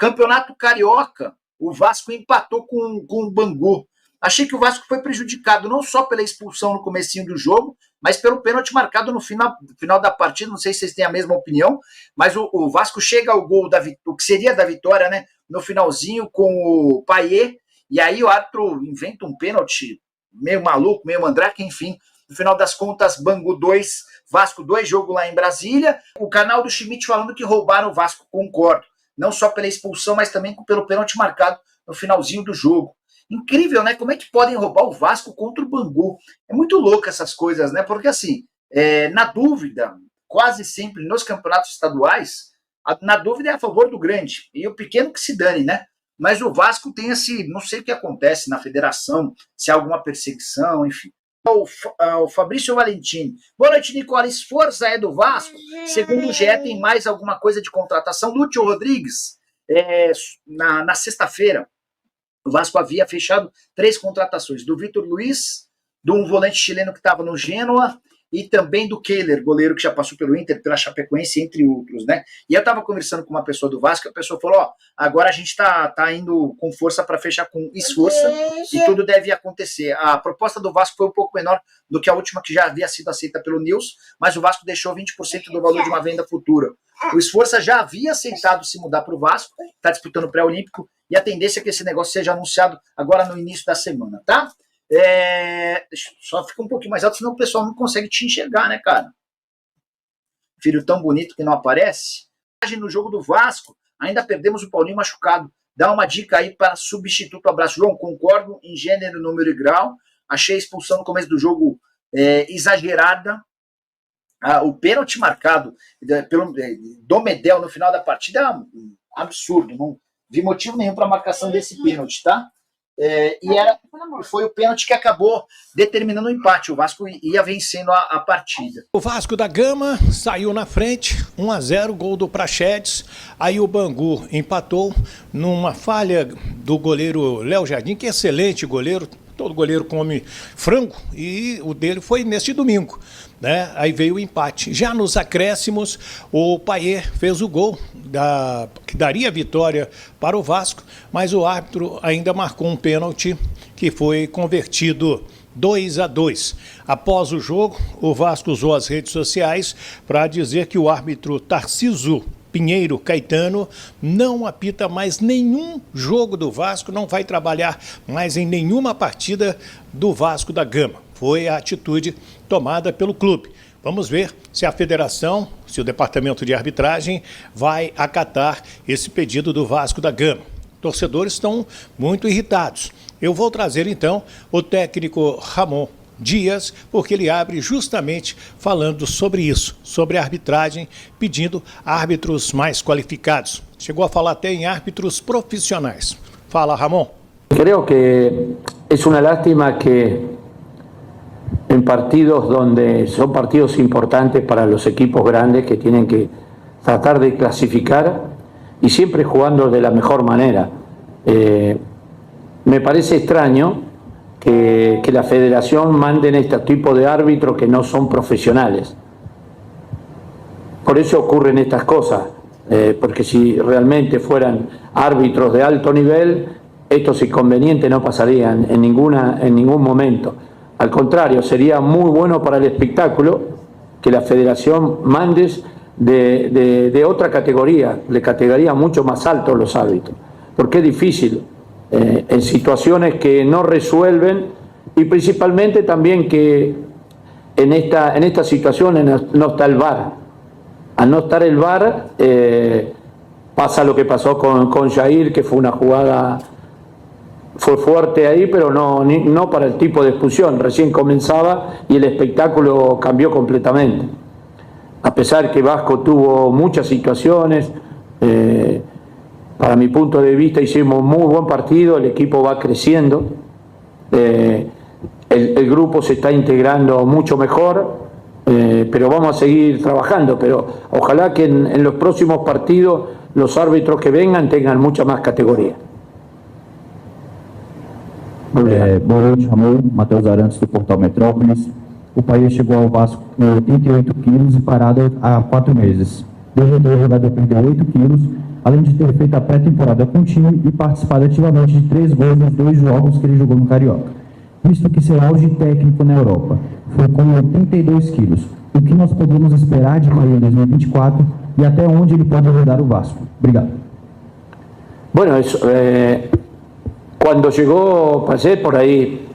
Campeonato Carioca, o Vasco empatou com o Bangu. Achei que o Vasco foi prejudicado não só pela expulsão no comecinho do jogo, mas pelo pênalti marcado no final da partida. Não sei se vocês têm a mesma opinião, mas o Vasco chega ao gol, o que seria da vitória, né, no finalzinho com o Payet, e aí o árbitro inventa um pênalti meio maluco, meio mandrake, enfim. No final das contas, Bangu 2, Vasco 2, jogo lá em Brasília. O canal do Schmidt falando que roubaram o Vasco, concordo. Não só pela expulsão, mas também pelo pênalti marcado no finalzinho do jogo. Incrível, né? Como é que podem roubar o Vasco contra o Bangu? É muito louco essas coisas, né? Porque, assim, na dúvida, quase sempre nos campeonatos estaduais, na dúvida é a favor do grande. E o pequeno que se dane, né? Mas o Vasco tem não sei o que acontece na federação, se há alguma perseguição, enfim. O Fabrício Valentim. Boa noite, Nicolas. Força é do Vasco. Segundo o GE, tem mais alguma coisa de contratação. Lúcio Rodrigues, na sexta-feira, o Vasco havia fechado 3 contratações, do Vitor Luiz, de um volante chileno que estava no Genoa, e também do Kehler, goleiro que já passou pelo Inter, pela Chapecoense, entre outros, né? E eu estava conversando com uma pessoa do Vasco, a pessoa falou, agora a gente está indo com força para fechar com esforço, e tudo deve acontecer. A proposta do Vasco foi um pouco menor do que a última, que já havia sido aceita pelo News, mas o Vasco deixou 20% do valor de uma venda futura. O Esforça já havia aceitado se mudar para o Vasco, está disputando o pré-olímpico, e a tendência é que esse negócio seja anunciado agora no início da semana, tá? Só fica um pouquinho mais alto, senão o pessoal não consegue te enxergar, né, cara? Filho tão bonito que não aparece. No jogo do Vasco, ainda perdemos o Paulinho machucado. Dá uma dica aí para substituto. Abraço, João. Concordo em gênero, número e grau. Achei a expulsão no começo do jogo exagerada. O pênalti marcado do Medel no final da partida é um absurdo. Não vi motivo nenhum para a marcação desse pênalti, tá? Foi o pênalti que acabou determinando o empate. O Vasco ia vencendo a partida. O Vasco da Gama saiu na frente, 1-0, gol do Praxedes. Aí o Bangu empatou numa falha do goleiro Léo Jardim, que é excelente goleiro. Todo goleiro come frango e o dele foi neste domingo, né? Aí veio o empate. Já nos acréscimos, o Payet fez o gol que daria a vitória para o Vasco, mas o árbitro ainda marcou um pênalti que foi convertido 2-2. Após o jogo, o Vasco usou as redes sociais para dizer que o árbitro Tarcísio Pinheiro Caetano não apita mais nenhum jogo do Vasco, não vai trabalhar mais em nenhuma partida do Vasco da Gama. Foi a atitude tomada pelo clube. Vamos ver se a federação, se o departamento de arbitragem vai acatar esse pedido do Vasco da Gama. Torcedores estão muito irritados. Eu vou trazer então o técnico Ramon Dias, porque ele abre justamente falando sobre isso, sobre a arbitragem, pedindo árbitros mais qualificados. Chegou a falar até em árbitros profissionais. Fala, Ramon. Creo que es una lástima que en partidos donde son partidos importantes para los equipos grandes que tienen que tratar de clasificar y siempre jugando de la mejor manera. Me parece extraño que la federación mande este tipo de árbitros que no son profesionales. Por eso ocurren estas cosas, porque si realmente fueran árbitros de alto nivel, estos inconvenientes no pasarían en ningún momento. Al contrario, sería muy bueno para el espectáculo que la federación mande de otra categoría, de categoría mucho más alto los árbitros, porque es difícil en situaciones que no resuelven y principalmente también que en estas situaciones no está el VAR. Al no estar el VAR pasa lo que pasó con Jair, que fue una jugada, fue fuerte ahí, pero no para el tipo de expulsión. Recién comenzaba y el espectáculo cambió completamente. A pesar que Vasco tuvo muchas situaciones, para mi punto de vista hicimos un muy buen partido, el equipo va creciendo, el grupo se está integrando mucho mejor, pero vamos a seguir trabajando, pero ojalá que en los próximos partidos los árbitros que vengan tengan mucha más categoría. Boa noite, Ramon. Matheus Arantes, do Portal Metrópolis. O Payet chegou ao Vasco com 88 quilos e parado há 4 meses. Desde então o jogador perdeu 8 quilos além de ter feito a pré-temporada com o time e participado ativamente de 3 gols nos 2 jogos que ele jogou no Carioca. Visto que seu auge técnico na Europa foi com 82 quilos, o que nós podemos esperar de Bahia em 2024 e até onde ele pode ajudar o Vasco? Obrigado. Bueno, cuando llegó, pasé por ahí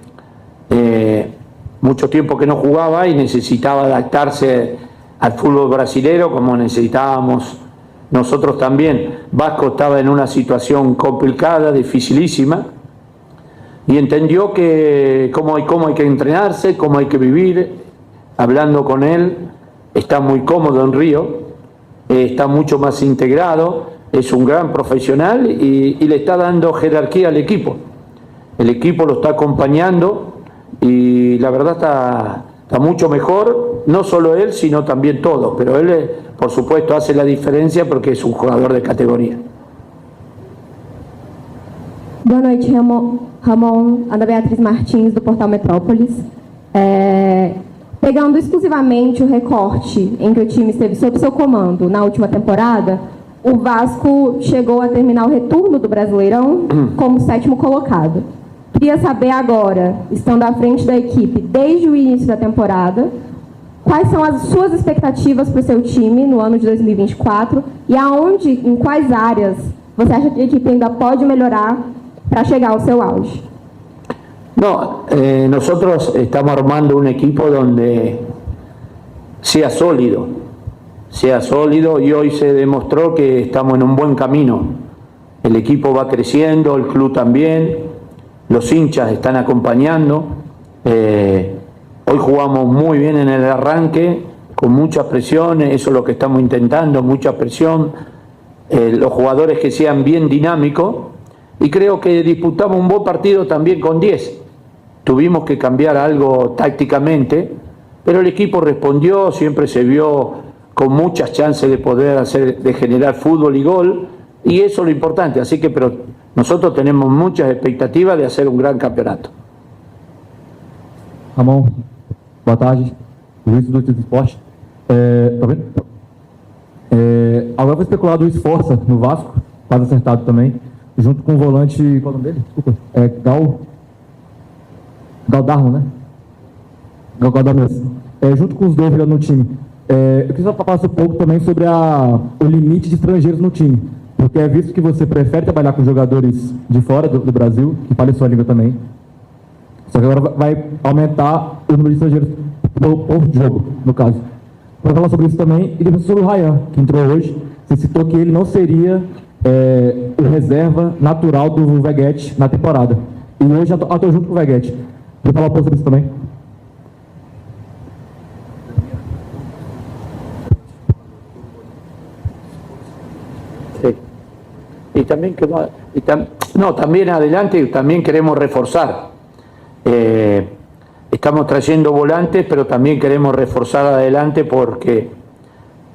mucho tiempo que no jugaba y necesitaba adaptarse al fútbol brasilero como necesitábamos nosotros también. Vasco estaba en una situación complicada, dificilísima, y entendió que cómo hay que entrenarse, cómo hay que vivir. Hablando con él, está muy cómodo en Río, está mucho más integrado, es un gran profesional y le está dando jerarquía al equipo. El equipo lo está acompañando y la verdad está mucho mejor, no solo él, sino también todos, pero él, por supuesto, hace la diferencia porque es un jugador de categoría. Boa noite, Ramon, Ana Beatriz Martins, do Portal Metrópolis. Pegando exclusivamente o recorte em que o time esteve sob seu comando na última temporada, o Vasco chegou a terminar o retorno do Brasileirão como 7º colocado. Queria saber agora, estando à frente da equipe desde o início da temporada, quais são as suas expectativas para o seu time no ano de 2024 e aonde, em quais áreas, você acha que a equipe ainda pode melhorar para llegar ao seu auge? No, nosotros estamos armando un equipo donde sea sólido y hoy se demostró que estamos en un buen camino. El equipo va creciendo, el club también, los hinchas están acompañando. Hoy jugamos muy bien en el arranque, con muchas presiones, eso es lo que estamos intentando, mucha presión, los jugadores que sean bien dinámicos, y creo que disputamos un buen partido también con 10. Tuvimos que cambiar algo tácticamente, pero el equipo respondió, siempre se vio con muchas chances de poder de generar fútbol y gol, y eso es lo importante. Así que pero nosotros tenemos muchas expectativas de hacer un gran campeonato. Ramon, boa tarde. Luiz do Notícias do Esporte. Tá vendo? Agora foi especulado o Esforça no Vasco, quase acertado também, junto com o volante, qual é o nome dele? Desculpa. Galdarro, né? Galdarro, junto com os dois jogando no time. Eu queria falar um pouco também sobre o limite de estrangeiros no time, porque é visto que você prefere trabalhar com jogadores de fora do Brasil, que falem sua língua também, só que agora vai aumentar o número de estrangeiros por jogo, no caso. Para falar sobre isso também, e depois sobre o Ryan, que entrou hoje, você citou que ele não seria o reserva natural do Veguete na temporada, e hoje atuou junto com o Veguete. Vou falar um pouco sobre isso também. Sí. Y también también adelante también queremos reforzar. Estamos trayendo volantes, pero también queremos reforzar adelante porque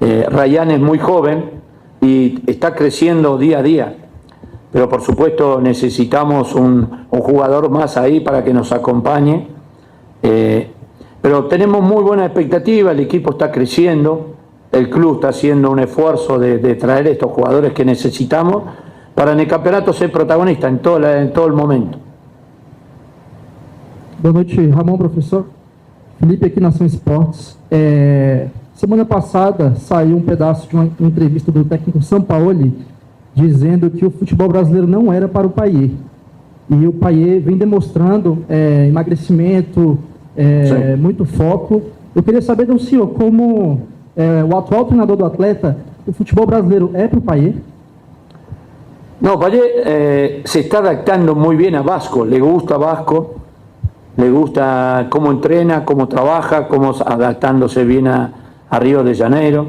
Ryan es muy joven y está creciendo día a día. Pero por supuesto necesitamos un jugador más ahí para que nos acompañe. Pero tenemos muy buena expectativa, el equipo está creciendo, el club está haciendo un esfuerzo de traer estos jugadores que necesitamos para en el campeonato ser protagonista en todo el momento. Boa noite, Ramon, professor. Felipe aqui, Nação Esportes. Semana passada saiu um pedaço de uma entrevista do técnico Sampaoli dizendo que o futebol brasileiro não era para o Payet. E o Payet vem demonstrando emagrecimento, muito foco. Eu queria saber do senhor, como o atual treinador do atleta, o futebol brasileiro é para o Payet? No, Payet se está adaptando muy bien a Vasco, le gusta Vasco, le gusta cómo entrena, cómo trabaja, cómo adaptándose bien a Río de Janeiro.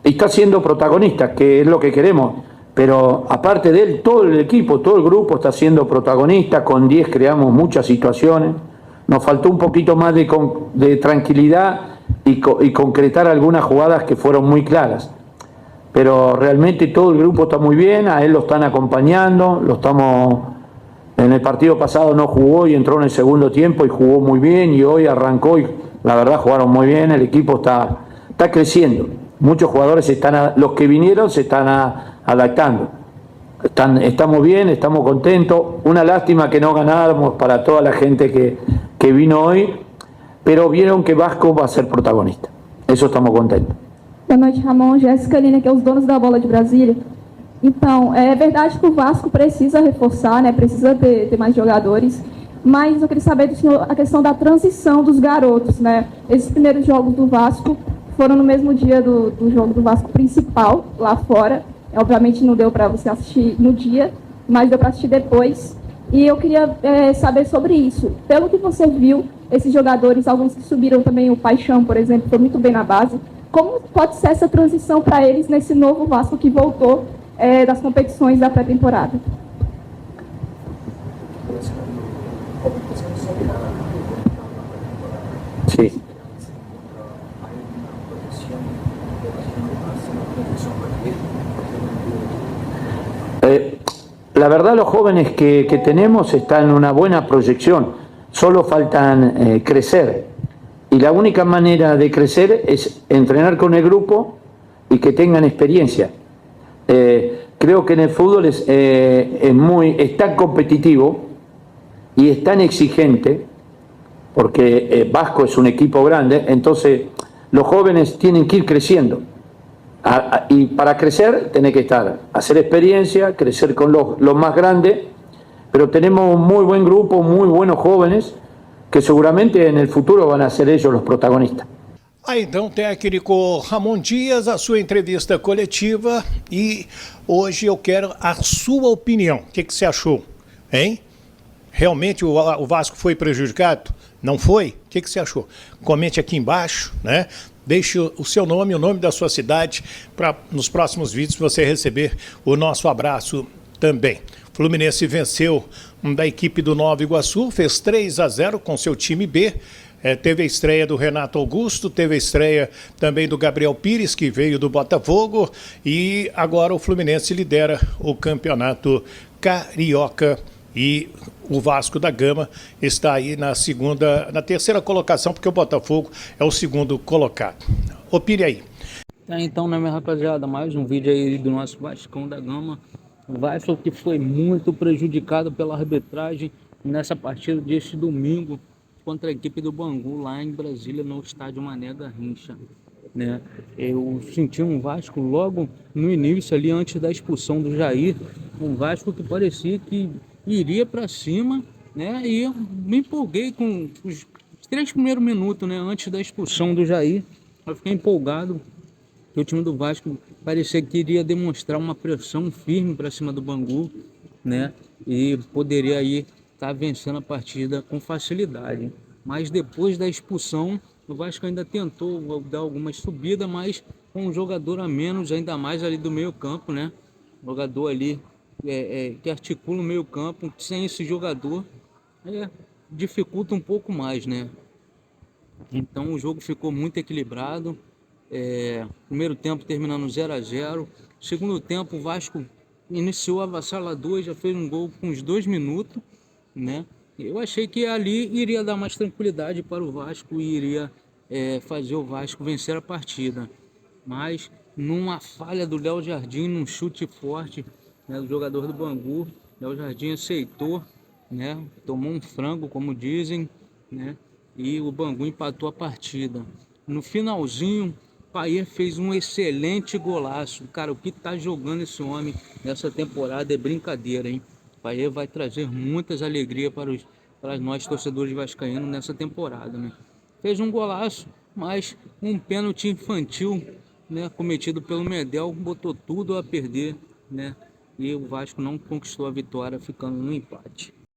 Está siendo protagonista, que es lo que queremos, pero aparte de él, todo el equipo, todo el grupo está siendo protagonista. Con 10 creamos muchas situaciones, nos faltó un poquito más de tranquilidad y concretar algunas jugadas que fueron muy claras, pero realmente todo el grupo está muy bien, a él lo están acompañando, en el partido pasado no jugó y entró en el segundo tiempo y jugó muy bien, y hoy arrancó y la verdad jugaron muy bien, el equipo está creciendo. muchos jugadores los que vinieron se están adaptando. Estamos bien, estamos contentos. Una lástima que no ganáramos para toda la gente que vino hoy, pero vieron que Vasco va a ser protagonista. Eso estamos contentos. Boa noite, Ramon. Jéssica Lina, que é os donos da bola de Brasília. Então, é verdade que o Vasco precisa reforçar, né? Precisa ter mais jogadores, mas eu queria saber do senhor a questão da transição dos garotos, né? Esses primeiros jogos do Vasco foram no mesmo dia do jogo do Vasco principal, lá fora. Obviamente não deu para você assistir no dia, mas deu para assistir depois. E eu queria saber sobre isso. Pelo que você viu, esses jogadores, alguns que subiram também, o Paixão, por exemplo, foi muito bem na base. Como pode ser essa transição para eles nesse novo Vasco que voltou das competições da pré-temporada? Sí. La verdad, los jóvenes que tenemos están en una buena proyección, solo faltan crecer. Y la única manera de crecer es entrenar con el grupo y que tengan experiencia. Creo que en el fútbol es tan competitivo y es tan exigente, porque Vasco es un equipo grande, entonces los jóvenes tienen que ir creciendo. Y para crecer tenés que hacer experiencia, crecer con los más grandes, pero tenemos un muy buen grupo, muy buenos jóvenes, que seguramente en el futuro van a ser ellos los protagonistas. Aí então, técnico Ramon Dias, a sua entrevista coletiva, e hoje eu quero a sua opinião. O que você achou, hein? Realmente o Vasco foi prejudicado? Não foi? O que você achou? Comente aqui embaixo, né? Deixe o seu nome, o nome da sua cidade, para nos próximos vídeos você receber o nosso abraço também. Fluminense venceu da equipe do Nova Iguaçu, fez 3-0 com seu time B. Teve a estreia do Renato Augusto, teve a estreia também do Gabriel Pires, que veio do Botafogo, e agora o Fluminense lidera o campeonato carioca. E o Vasco da Gama está aí na terceira colocação, porque o Botafogo é o segundo colocado. Opine aí. Então, né, minha rapaziada, mais um vídeo aí do nosso Vascão da Gama. O Vasco que foi muito prejudicado pela arbitragem nessa partida deste domingo contra a equipe do Bangu, lá em Brasília, no estádio Mané Garrincha, né? Eu senti um Vasco logo no início, ali antes da expulsão do Jair, um Vasco que parecia que iria para cima, né? E eu me empolguei com os 3 primeiros minutos, né? Antes da expulsão do Jair, eu fiquei empolgado que o time do Vasco parecia que iria demonstrar uma pressão firme para cima do Bangu, né? E poderia aí estar vencendo a partida com facilidade. Mas depois da expulsão, o Vasco ainda tentou dar algumas subidas, mas com um jogador a menos, ainda mais ali do meio campo, né? Jogador ali que articula o meio campo, sem esse jogador dificulta um pouco mais, né? Então o jogo ficou muito equilibrado. Primeiro tempo terminando 0-0. Segundo tempo o Vasco iniciou avassalador, já fez um gol com uns 2 minutos, né? Eu achei que ali iria dar mais tranquilidade para o Vasco e iria fazer o Vasco vencer a partida. Mas numa falha do Léo Jardim, num chute forte, né, do jogador do Bangu, Léo Jardim aceitou, né? Tomou um frango, como dizem, né? E o Bangu empatou a partida. No finalzinho, Payet fez um excelente golaço. Cara, o que tá jogando esse homem nessa temporada é brincadeira, hein? Payet vai trazer muitas alegrias para nós torcedores vascaínos nessa temporada, né? Fez um golaço, mas um pênalti infantil, né, cometido pelo Medel, botou tudo a perder, né? E o Vasco não conquistou a vitória, ficando no empate.